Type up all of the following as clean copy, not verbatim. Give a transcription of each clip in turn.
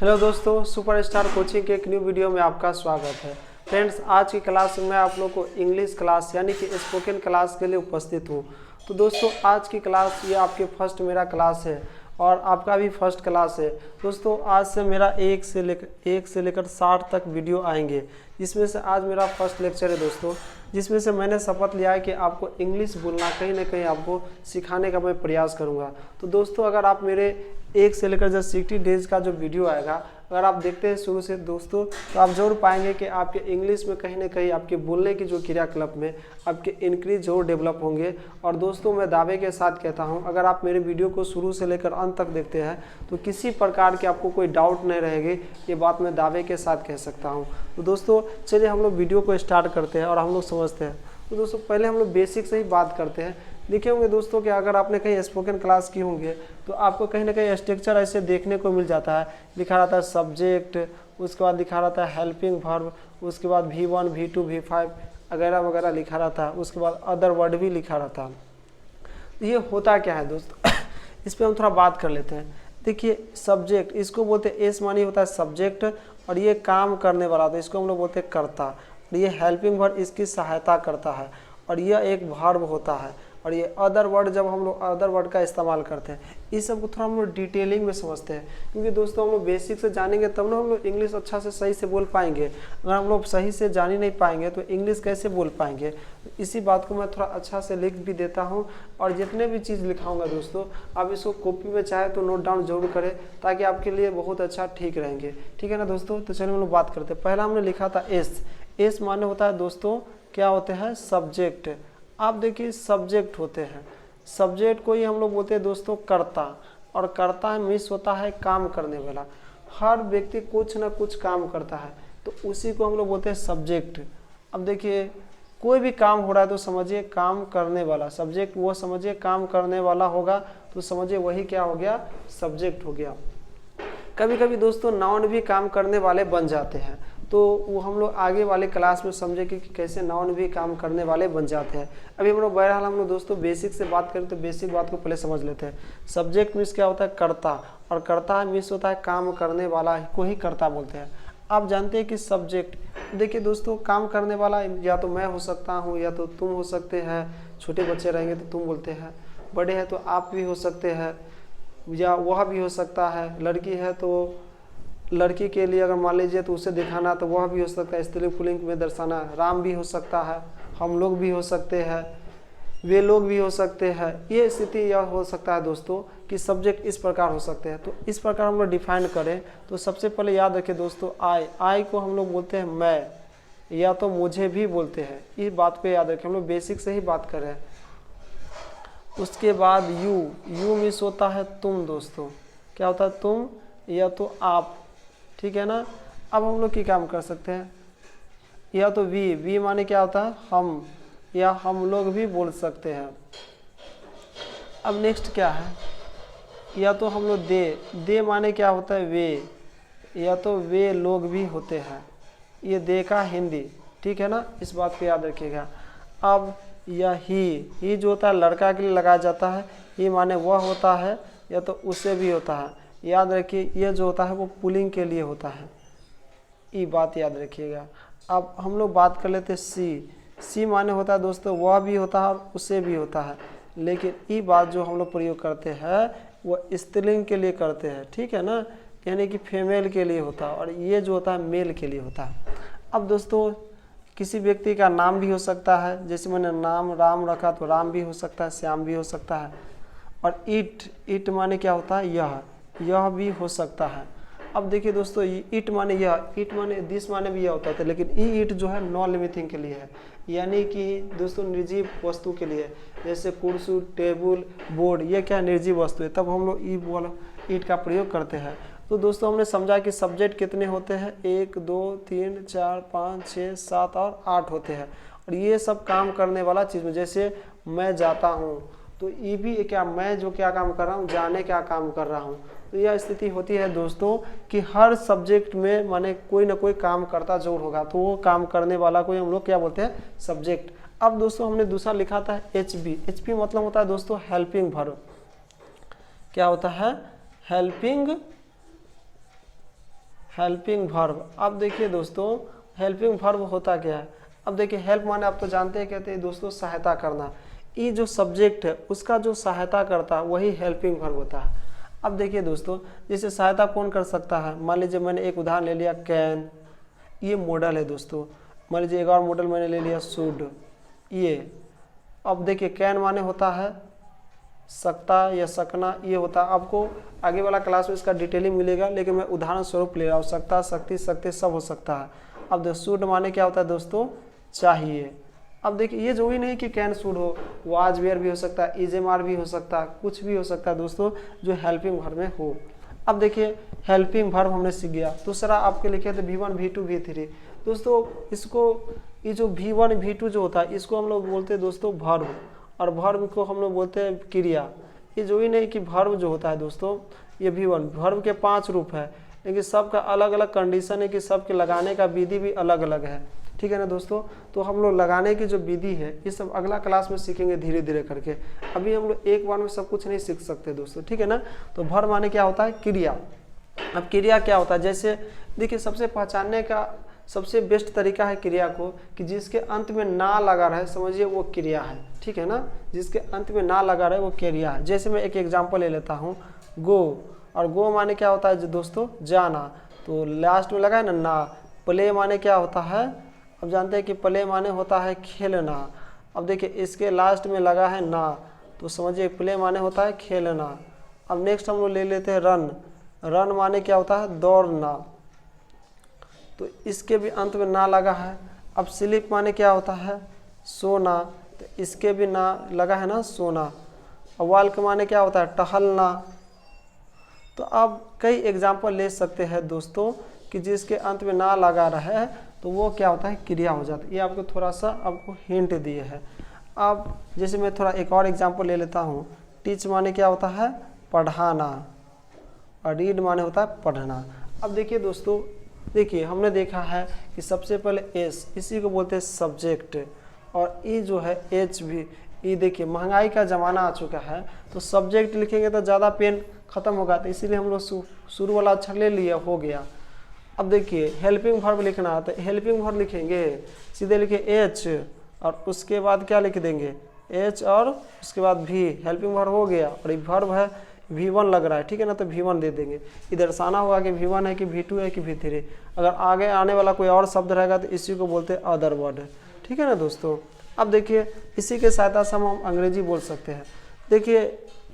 Hello दोस्तों, superstar coaching के एक न्यू वीडियो में आपका स्वागत है। फ्रेंड्स, आज की क्लास में मैं आप लोग को इंग्लिश क्लास यानी कि स्पोकन क्लास के लिए उपस्थित हूँ। तो दोस्तों, आज की क्लास ये आपके फर्स्ट मेरा क्लास है और आपका भी फर्स्ट क्लास है। दोस्तों, आज से मेरा एक से लेकर 60 तक वीडियो आएंगे, जिसमें से आज मेरा फर्स्ट लेक्चर है दोस्तों, जिसमें से मैंने शपथ लिया है कि आपको इंग्लिश बोलना कहीं ना कहीं आपको सिखाने का मैं प्रयास करूंगा। तो दोस्तों, अगर आप मेरे 1 से लेकर 60 डेज का जो वीडियो आएगा अगर आप देखते हैं शुरू से दोस्तों, तो आप जरूर पाएंगे कि आपके इंग्लिश में कहीं ना कहीं आपके बोलने की जो क्रियाकलाप में आपके इंक्रीज जरूर डेवलप होंगे। और दोस्तों, मैं दावे के साथ कहता हूं, अगर आप मेरे वीडियो को शुरू से लेकर अंत तक देखते हैं तो किसी प्रकार की आपको कोई डाउट नहीं रहेगी। ये बात मैं दावे के साथ कह सकता हूँ। तो दोस्तों, चलिए हम लोग वीडियो को स्टार्ट करते हैं और हम लोग समझते हैं। तो दोस्तों, पहले हम लोग बेसिक से ही बात करते हैं। देखे होंगे दोस्तों कि अगर आपने कहीं स्पोकन क्लास की होंगे तो आपको कहीं ना कहीं स्ट्रक्चर ऐसे देखने को मिल जाता है। लिखा रहता है सब्जेक्ट, उसके बाद लिखा रहता है हेल्पिंग वर्ब, उसके बाद V1 V2 V5 वगैरह वगैरह लिखा रहता है। उसके बाद अदर वर्ड भी लिखा रहता है। ये होता क्या है दोस्तों इस पर हम थोड़ा बात कर लेते हैं। देखिए, सब्जेक्ट इसको बोलते हैं, एस मानी होता है सब्जेक्ट और ये काम करने वाला, तो इसको हम लोग बोलते हैं कर्ता। और ये हेल्पिंग वर्ब इसकी सहायता करता है और यह एक वर्ब होता है। और ये अदर वर्ड, जब हम लोग अदर वर्ड का इस्तेमाल करते हैं, इस सब को थोड़ा हम लोग डिटेलिंग में समझते हैं, क्योंकि दोस्तों हम लोग बेसिक से जानेंगे तब ना हम लोग इंग्लिश अच्छा से सही से बोल पाएंगे। अगर हम लोग सही से जान ही नहीं पाएंगे तो इंग्लिश कैसे बोल पाएंगे। इसी बात को मैं थोड़ा अच्छा से लिख भी देता हूँ और जितने भी चीज़ लिखाऊंगा दोस्तों, आप इसको कॉपी में चाहे तो नोट डाउन जरूर करें, ताकि आपके लिए बहुत अच्छा ठीक रहेंगे। ठीक है ना दोस्तों। तो चलिए हम लोग बात करते हैं। पहला हमने लिखा था एस माने होता है दोस्तों क्या होते हैं, सब्जेक्ट। आप देखिए, सब्जेक्ट होते हैं, सब्जेक्ट को ही हम लोग बोलते हैं दोस्तों कर्ता। और कर्ता मीन्स होता है काम करने वाला। हर व्यक्ति कुछ ना कुछ काम करता है, तो उसी को हम लोग बोलते हैं सब्जेक्ट। अब देखिए, कोई भी काम हो रहा है तो समझिए काम करने वाला, सब्जेक्ट वो समझिए काम करने वाला होगा, तो समझिए वही क्या हो गया, सब्जेक्ट हो गया। कभी कभी दोस्तों नाउन भी काम करने वाले बन जाते हैं, तो वो हम लोग आगे वाले क्लास में समझेंगे कि कैसे नाउन भी काम करने वाले बन जाते हैं। अभी हम लोग बहरहाल हम लोग दोस्तों बेसिक से बात करें तो बेसिक बात को पहले समझ लेते हैं। सब्जेक्ट मीन्स क्या होता है, कर्ता, और कर्ता मीन्स होता है काम करने वाला को ही कर्ता बोलते हैं। आप जानते हैं कि सब्जेक्ट, देखिए दोस्तों, काम करने वाला या तो मैं हो सकता हूँ या तो तुम हो सकते हैं। छोटे बच्चे रहेंगे तो तुम बोलते हैं, बड़े हैं तो आप भी हो सकते हैं, या वह भी हो सकता है। लड़की है तो लड़की के लिए अगर मान लीजिए तो उसे दिखाना, तो वह भी हो सकता है, स्त्रीलिंग पुल्लिंग में दर्शाना। राम भी हो सकता है, हम लोग भी हो सकते हैं, वे लोग भी हो सकते हैं। ये स्थिति यह हो सकता है दोस्तों कि सब्जेक्ट इस प्रकार हो सकते हैं। तो इस प्रकार हम लोग डिफाइन करें तो सबसे पहले याद रखें दोस्तों, आई को हम लोग बोलते हैं मैं, या तो मुझे भी बोलते हैं। इस बात पे याद रखें, हम लोग बेसिक से ही बात करें। उसके बाद यू मीन्स होता है तुम दोस्तों, क्या होता है, तुम या तो आप। ठीक है ना। अब हम लोग क्या काम कर सकते हैं, या तो वी माने क्या होता है, हम, या हम लोग भी बोल सकते हैं। अब नेक्स्ट क्या है, या तो हम लोग दे माने क्या होता है, वे, या तो वे लोग भी होते हैं। ये दे का हिंदी, ठीक है ना, इस बात को याद रखिएगा। अब या ही जो होता है लड़का के लिए लगाया जाता है, ही माने वह होता है, या तो उससे भी होता है। याद रखिए, यह जो होता है वो पुलिंग के लिए होता है, ये बात याद रखिएगा। अब हम लोग बात कर लेते हैं सी माने होता है दोस्तों वह भी होता है और उससे भी होता है, लेकिन ये बात जो हम लोग प्रयोग करते हैं वो स्त्रीलिंग के लिए करते हैं। ठीक है ना, यानी कि फीमेल के लिए होता है, और ये जो होता है मेल के लिए होता है। अब दोस्तों, किसी व्यक्ति का नाम भी हो सकता है, जैसे मैंने नाम राम रखा तो राम भी हो सकता है, श्याम भी हो सकता है। और इट माने क्या होता है, यह भी हो सकता है। अब देखिए दोस्तों, इट माने यह, इट माने दिस माने भी यह होता था, लेकिन इट जो है नॉन लिविंग थिंग के लिए है, यानी कि दोस्तों निर्जीव वस्तु के लिए। जैसे कुर्सी, टेबल, बोर्ड, ये क्या निर्जीव वस्तु है, तब हम लोग इट का प्रयोग करते हैं। तो दोस्तों, हमने समझा कि सब्जेक्ट कितने होते हैं, 1 2 3 4 5 6 7 और 8 होते हैं। और ये सब काम करने वाला चीज़ में, जैसे मैं जाता हूँ, तो ये भी क्या, मैं जो क्या काम कर रहा हूँ, जाने क्या काम कर रहा हूँ। तो यह स्थिति होती है दोस्तों कि हर सब्जेक्ट में माने कोई ना कोई काम करता जरूर होगा, तो वो काम करने वाला को हम लोग क्या बोलते हैं, सब्जेक्ट। अब दोस्तों, हमने दूसरा लिखा था एच मतलब होता है दोस्तों हेल्पिंग वर्ब। क्या होता है, हेल्पिंग हेल्पिंग वर्ब। अब देखिए दोस्तों हेल्पिंग वर्ब होता क्या है। अब देखिए हेल्प माने आप तो जानते हैं, कहते हैं दोस्तों सहायता करना। ये जो सब्जेक्ट है उसका जो सहायता करता है वही हेल्पिंग वर्ब होता है। अब देखिए दोस्तों जैसे सहायता कौन कर सकता है, मान लीजिए मैंने एक उदाहरण ले लिया कैन, ये मॉडल है दोस्तों। मान लीजिए एक और मॉडल मैंने ले लिया शुड, ये। अब देखिए कैन माने होता है सकता या सकना, ये होता है। आपको आगे वाला क्लास में इसका डिटेलिंग मिलेगा, लेकिन मैं उदाहरण स्वरूप ले रहा हूँ। सकता, शक्ति, शक्ति सब हो सकता है। अब देखो शुड माने क्या होता है दोस्तों, चाहिए। अब देखिए ये जो ही नहीं कि कैन शुड हो, वाज वेयर भी हो सकता है, इज एम आर भी हो सकता है, कुछ भी हो सकता है दोस्तों जो हेल्पिंग वर्ब में हो। अब देखिए हेल्पिंग वर्ब हमने सीख गया। दूसरा आपके लिखे थे V1 V2 V3। दोस्तों इसको ये जो V1 V2 जो होता है इसको हम लोग बोलते हैं दोस्तों वर्ब, और वर्ब को हम लोग बोलते हैं क्रिया। ये जो ही नहीं कि वर्ब जो होता है दोस्तों ये V1 वर्ब के 5 रूप है, लेकिन सबका अलग अलग कंडीशन है कि सबके लगाने का विधि भी अलग अलग है, ठीक है ना दोस्तों। तो हम लोग लगाने की जो विधि है ये सब अगला क्लास में सीखेंगे धीरे धीरे करके। अभी हम लोग एक बार में सब कुछ नहीं सीख सकते दोस्तों, ठीक है ना। तो वर्ब माने क्या होता है, क्रिया। अब क्रिया क्या होता है, जैसे देखिए सबसे पहचानने का सबसे बेस्ट तरीका है क्रिया को कि जिसके अंत में ना लगा रहे समझिए वो क्रिया है, ठीक है ना। जिसके अंत में ना लगा रहे वो क्रिया है। जैसे मैं एक एग्जांपल ले लेता हूँ, गो, और गो माने क्या होता है दोस्तों, जाना, तो लास्ट में लगा है ना। प्ले माने क्या होता है, अब जानते हैं कि प्ले माने होता है खेलना। अब देखिए इसके लास्ट में लगा है ना, तो समझिए प्ले माने होता है खेलना। अब नेक्स्ट हम लोग ले लेते हैं रन। रन माने क्या होता है, दौड़ना, तो इसके भी अंत में ना लगा है। अब स्लीप माने क्या होता है, सोना, तो इसके भी ना लगा है ना, सोना। अब वॉक माने क्या होता है, टहलना। तो आप कई एग्जाम्पल ले सकते हैं दोस्तों कि जिसके अंत में ना लगा रहा है तो वो क्या होता है, क्रिया हो जाता है। ये आपको थोड़ा सा आपको हिंट दिए है। अब जैसे मैं थोड़ा एक और एग्जाम्पल ले लेता हूँ। टीच माने क्या होता है, पढ़ाना, और रीड माने होता है पढ़ना। अब देखिए दोस्तों, देखिए हमने देखा है कि सबसे पहले एस, इसी को बोलते हैं सब्जेक्ट, और ई जो है एच भी। ये देखिए महंगाई का ज़माना आ चुका है, तो सब्जेक्ट लिखेंगे तो ज़्यादा पेन ख़त्म होगा, तो इसीलिए हम लोग शुरू वाला अक्षर ले लिया, हो गया। अब देखिए हेल्पिंग वर्ब लिखना है, तो हेल्पिंग वर्ब लिखेंगे सीधे लिखे एच, और उसके बाद क्या लिख देंगे, एच, और उसके बाद भी, हेल्पिंग वर्ब हो गया। और ये वर्ब है V1 लग रहा है, ठीक है ना, तो V1 दे देंगे। इधर दर्शाना होगा कि V1 है कि V2 है कि V3। अगर आगे आने वाला कोई और शब्द रहेगा तो इसी को बोलते हैं अदर वर्ड, ठीक है ना दोस्तों। अब देखिए इसी के सहायता से हम अंग्रेजी बोल सकते हैं। देखिए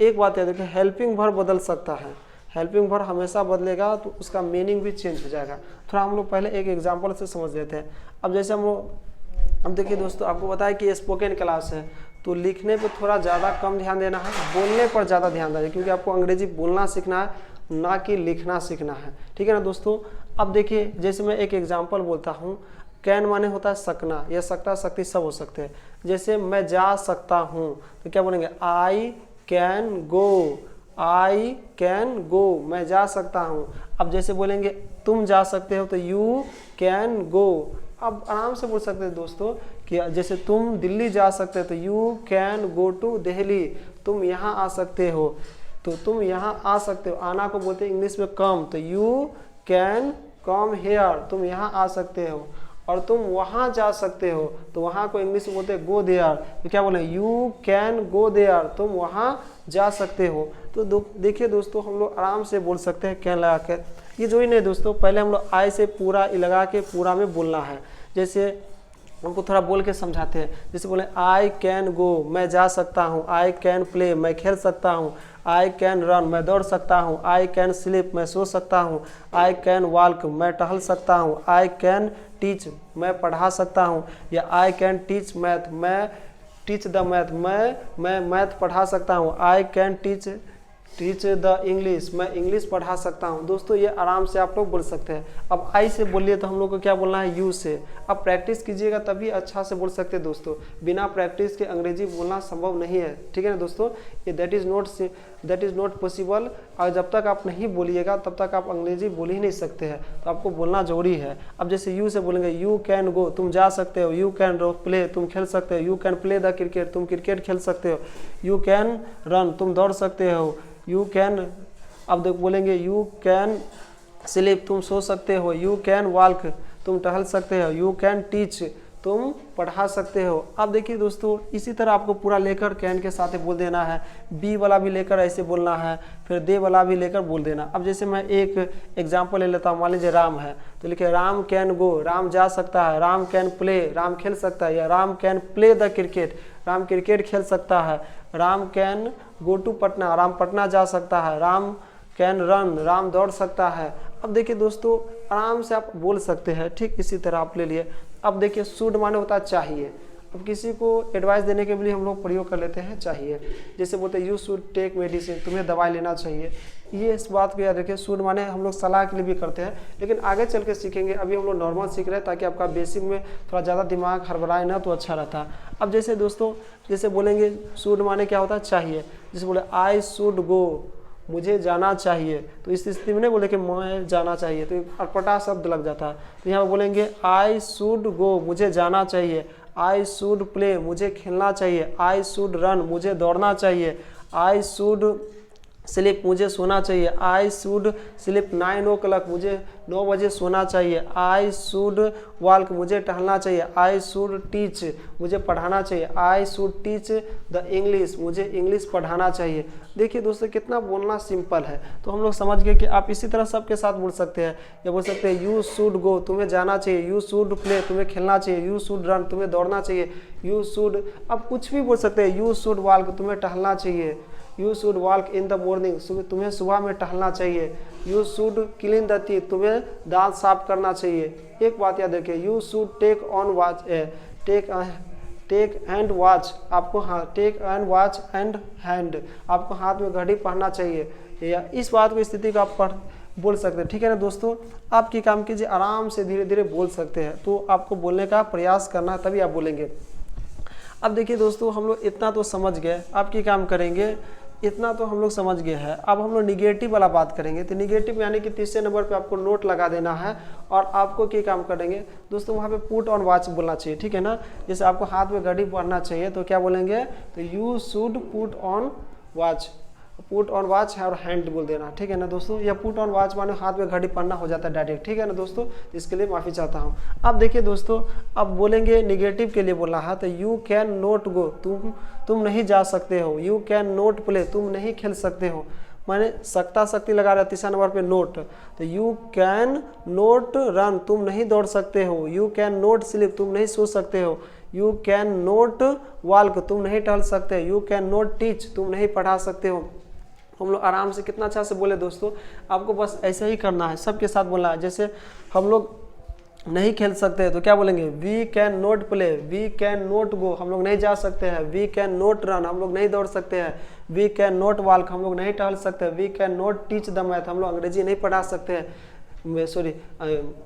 एक बात है, देखिए हेल्पिंग वर्ब बदल सकता है, हेल्पिंग वर्ब हमेशा बदलेगा तो उसका मीनिंग भी चेंज हो जाएगा। थोड़ा हम लोग पहले एक एग्जांपल से समझ लेते हैं। अब जैसे हम लोग, अब देखिए दोस्तों आपको बताया कि स्पोकन क्लास है, तो लिखने पे थोड़ा ज़्यादा कम ध्यान देना है, बोलने पर ज़्यादा ध्यान देना है, क्योंकि आपको अंग्रेजी बोलना सीखना है, ना कि लिखना सीखना है, ठीक है ना दोस्तों। अब देखिए जैसे मैं एक एग्जांपल बोलता हूँ, कैन माने होता है सकना, या सकता शक्ति सब हो सकते हैं। जैसे मैं जा सकता हूँ तो क्या बोलेंगे, I can go, I can go, मैं जा सकता हूँ। अब जैसे बोलेंगे तुम जा सकते हो तो यू कैन गो। अब आराम से बोल सकते हैं दोस्तों कि जैसे तुम दिल्ली जा सकते हो तो you can go to Delhi, तुम यहाँ आ सकते हो तो तुम यहाँ आ सकते हो। आना को बोलते हैं इंग्लिश में कम, तो यू कैन कम हेयर, तुम यहाँ आ सकते हो। और तुम वहाँ जा सकते हो तो वहाँ को इंग्लिश में बोलते हैं गो देयर, तो क्या बोले, यू कैन गो देयर, तुम वहाँ जा सकते हो। तो देखिए दोस्तों हम लोग आराम से बोल सकते हैं कैन लगा कर। ये जो ही नहीं दोस्तों, पहले हम लोग आई से पूरा लगा के पूरा में बोलना है। जैसे हमको थोड़ा बोल के समझाते हैं, जैसे बोले आई कैन गो, मैं जा सकता हूँ, आई कैन प्ले, मैं खेल सकता हूँ, आई कैन रन, मैं दौड़ सकता हूँ, आई कैन स्लीप, मैं सो सकता हूँ, आई कैन वॉक, मैं टहल सकता हूँ, आई कैन टीच, मैं पढ़ा सकता हूँ, या आई कैन टीच मैथ, मैं टीच द मैथ, मैं मैथ पढ़ा सकता हूँ, I can teach the English, मैं इंग्लिश पढ़ा सकता हूँ। दोस्तों ये आराम से आप लोग बोल सकते हैं। अब आई से बोलिए तो हम लोग को क्या बोलना है, यू से। अब प्रैक्टिस कीजिएगा तभी अच्छा से बोल सकते हैं दोस्तों, बिना प्रैक्टिस के अंग्रेजी बोलना संभव नहीं है, ठीक है ना दोस्तों। ये दैट इज़ नॉट पॉसिबल। और जब तक आप नहीं बोलिएगा तब तक आप अंग्रेजी बोल ही नहीं सकते हैं, तो आपको बोलना जरूरी है। अब जैसे यू से बोलेंगे यू कैन गो, तुम जा सकते हो, यू कैन प्ले, तुम खेल सकते हो, you can play the cricket, तुम क्रिकेट खेल सकते हो, यू कैन रन, तुम दौड़ सकते हो, यू कैन, अब देख बोलेंगे यू कैन स्लीप तुम सो सकते हो, यू कैन वॉक तुम टहल सकते हो, यू कैन टीच तुम पढ़ा सकते हो। अब देखिए दोस्तों इसी तरह आपको पूरा लेकर कैन के साथ बोल देना है, बी वाला भी लेकर ऐसे बोलना है, फिर दे वाला भी लेकर बोल देना। अब जैसे मैं एक एग्जांपल ले लेता हूँ, मान लीजिए राम है तो लिखे राम कैन गो, राम जा सकता है, राम कैन प्ले, राम खेल सकता है, या Ram can play the cricket, Ram cricket खेल सकता है, Ram can go to Patna, Ram Patna जा सकता है, राम कैन रन, राम दौड़ सकता है। अब देखिए दोस्तों आराम से आप बोल सकते हैं, ठीक इसी तरह आप ले लिए। अब देखिए शुड माने होता है चाहिए, अब किसी को एडवाइस देने के लिए हम लोग प्रयोग कर लेते हैं चाहिए, जैसे बोलते हैं यू शुड टेक मेडिसिन, तुम्हें दवाई लेना चाहिए। ये इस बात को याद रखिए, शुड माने हम लोग सलाह के लिए भी करते हैं, लेकिन आगे चल के सीखेंगे, अभी हम लोग नॉर्मल सीख रहे हैं ताकि आपका बेसिक में थोड़ा ज़्यादा दिमाग हड़बड़ाए ना तो अच्छा रहता। अब जैसे दोस्तों जैसे बोलेंगे शुड माने क्या होता है चाहिए, जैसे बोले आई शुड गो, मुझे जाना चाहिए, तो इस स्थिति में नहीं बोले कि मैं जाना चाहिए, तो अटपटा शब्द लग जाता है। तो यहाँ बोलेंगे आई शुड गो, मुझे जाना चाहिए, आई शुड प्ले, मुझे खेलना चाहिए, आई शुड रन, मुझे दौड़ना चाहिए, आई शुड स्लीप, मुझे सोना चाहिए, आई शुड स्लीप 9 o'clock, मुझे 9 बजे सोना चाहिए, आई शुड वॉक, मुझे टहलना चाहिए, आई शुड टीच, मुझे पढ़ाना चाहिए, I should teach the English, मुझे इंग्लिश पढ़ाना चाहिए। देखिए दोस्तों कितना बोलना सिंपल है, तो हम लोग समझ गए कि आप इसी तरह सबके साथ बोल सकते हैं। या बोल सकते हैं यू शुड गो, तुम्हें जाना चाहिए, यू शुड प्ले, तुम्हें खेलना चाहिए, यू शुड रन, तुम्हें दौड़ना चाहिए, यू शुड, अब कुछ भी बोल सकते हैं, यू शुड वॉक, तुम्हें टहलना चाहिए, you should walk in the morning, तुम्हें सुबह में टहलना चाहिए, you should clean the teeth, तुम्हें दांत साफ करना चाहिए। एक बात याद रखिए, you should take on watch, take and watch, आपको हाँ take and watch and hand, आपको हाथ में घड़ी पहनना चाहिए, या इस बात को स्थिति का आप बोल सकते हैं। ठीक है ना दोस्तों, आपकी काम कीजिए, आराम से धीरे धीरे बोल सकते हैं, तो आपको बोलने का प्रयास करना है तभी आप बोलेंगे। अब देखिए दोस्तों हम लोग इतना तो समझ गए, आपकी काम करेंगे, इतना तो हम लोग समझ गए हैं। अब हम लोग निगेटिव वाला बात करेंगे, तो निगेटिव यानी कि तीसरे नंबर पे आपको नोट लगा देना है, और आपको क्या काम करेंगे दोस्तों, वहाँ पे पुट ऑन वॉच बोलना चाहिए। ठीक है ना, जैसे आपको हाथ में घड़ी पहनना चाहिए तो क्या बोलेंगे, तो you should put on watch, put on watch है और हैंड बोल देना। ठीक है ना दोस्तों, या पुट ऑन वॉच माने हाथ में घड़ी पहनना हो जाता है डायरेक्ट। ठीक है ना दोस्तों, इसके लिए माफ़ी चाहता हूँ। अब देखिए दोस्तों, अब बोलेंगे निगेटिव के लिए बोलना है, तो यू कैन नॉट गो, तुम नहीं जा सकते हो, यू कैन नॉट प्ले, तुम नहीं खेल सकते हो, माने सकता शक्ति लगा रहा है तीसरा नंबर पे नोट, तो यू कैन नॉट रन, तुम नहीं दौड़ सकते हो, यू कैन नॉट स्लीप, तुम नहीं सो सकते हो, यू कैन नॉट वॉक, तुम नहीं टहल सकते, यू कैन नॉट टीच, तुम नहीं पढ़ा सकते हो। हम लोग आराम से कितना अच्छा से बोले दोस्तों, आपको बस ऐसे ही करना है, सबके साथ बोलना है। जैसे हम लोग नहीं खेल सकते हैं तो क्या बोलेंगे, we can not play, we can not go, हम लोग नहीं जा सकते हैं, वी कैन नॉट रन, हम लोग नहीं दौड़ सकते हैं, वी कैन नॉट वॉक, हम लोग नहीं टहल सकते हैं, we can not teach the math, हम लोग अंग्रेजी नहीं पढ़ा सकते हैं, सॉरी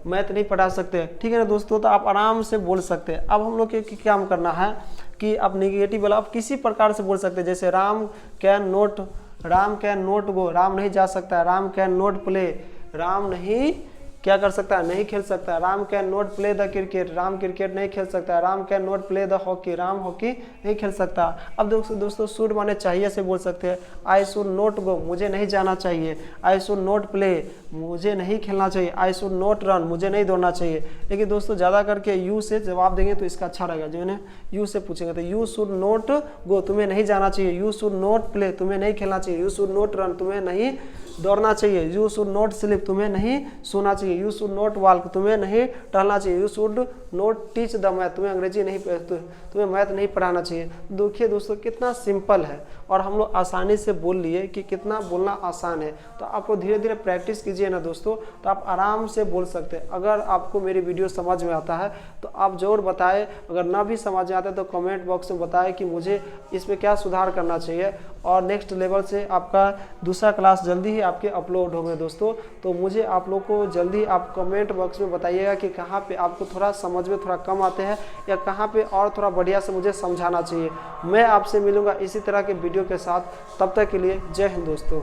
मैथ नहीं पढ़ा सकते हैं। ठीक है ना दोस्तों, तो आप आराम से बोल सकते हैं। अब हम लोग के क्या काम करना है कि आप निगेटिव वाला आप किसी प्रकार से बोल सकते हैं, जैसे राम कैन नॉट गो, राम नहीं जा सकता है, Ram can not play, Ram नहीं क्या कर सकता है, नहीं खेल सकता है, Ram can not play the cricket, Ram cricket नहीं खेल सकता है, Ram can not play the hockey, Ram hockey नहीं खेल सकता। अब दोस्तों शुड माने चाहिए से बोल सकते हैं, आई शुड नॉट गो, मुझे नहीं जाना चाहिए, आई शुड नॉट प्ले, मुझे नहीं खेलना चाहिए, आई शुड नॉट रन, मुझे नहीं दौड़ना चाहिए। लेकिन दोस्तों ज़्यादा करके यू से जवाब देंगे तो इसका अच्छा रहेगा, जो है यू से पूछेंगे तो यू शुड नॉट गो, तुम्हें नहीं जाना चाहिए, यू शुड नॉट प्ले, तुम्हें नहीं खेलना चाहिए, यू शुड नॉट रन, तुम्हें नहीं दौड़ना चाहिए, यू शुड नॉट स्लीप, तुम्हें नहीं सोना चाहिए, यू शुड नॉट वॉक, तुम्हें नहीं टहलना चाहिए, you should not teach the math, तुम्हें अंग्रेजी नहीं तुम्हें मैथ नहीं पढ़ाना चाहिए। देखिए दोस्तों कितना सिंपल है, और हम लोग आसानी से बोल लिए कि कितना बोलना आसान है। तो आप लोग धीरे धीरे प्रैक्टिस कीजिए ना दोस्तों, तो आप आराम से बोल सकते हैं। अगर आपको मेरी वीडियो समझ में आता है तो आप ज़रूर बताएं, अगर ना भी समझ में आता है तो कमेंट बॉक्स में बताएं कि मुझे इसमें क्या सुधार करना चाहिए, और नेक्स्ट लेवल से आपका दूसरा क्लास जल्दी ही आपके अपलोड होंगे दोस्तों। तो मुझे आप लोग को जल्दी आप कमेंट बॉक्स में बताइएगा कि कहाँ पे आपको थोड़ा समझ में थोड़ा कम आते हैं, या कहाँ पे और थोड़ा बढ़िया से मुझे समझाना चाहिए। मैं आपसे मिलूँगा इसी तरह के वीडियो के साथ, तब तक के लिए जय हिंद दोस्तों।